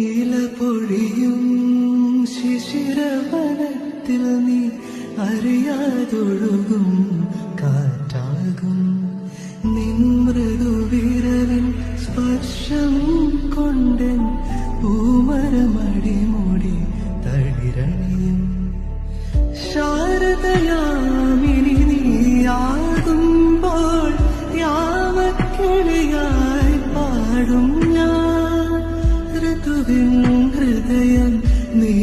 ഇലപൊഴിയും ശിശിരവനത്തിൽ നീ അറിയാതൊഴുകും കാറ്റാകും നിൻ മൃദുവിരലിൻ സ്പർശം കൊണ്ടൻ പൂമരമടിമുടി തളിരണിയും ശാരദയാമിനി നീയാകുമ്പോൾ യാമക്കിളിയായി പാടും ഞാൻ ഋതുവിൻ ഹൃദയം നീ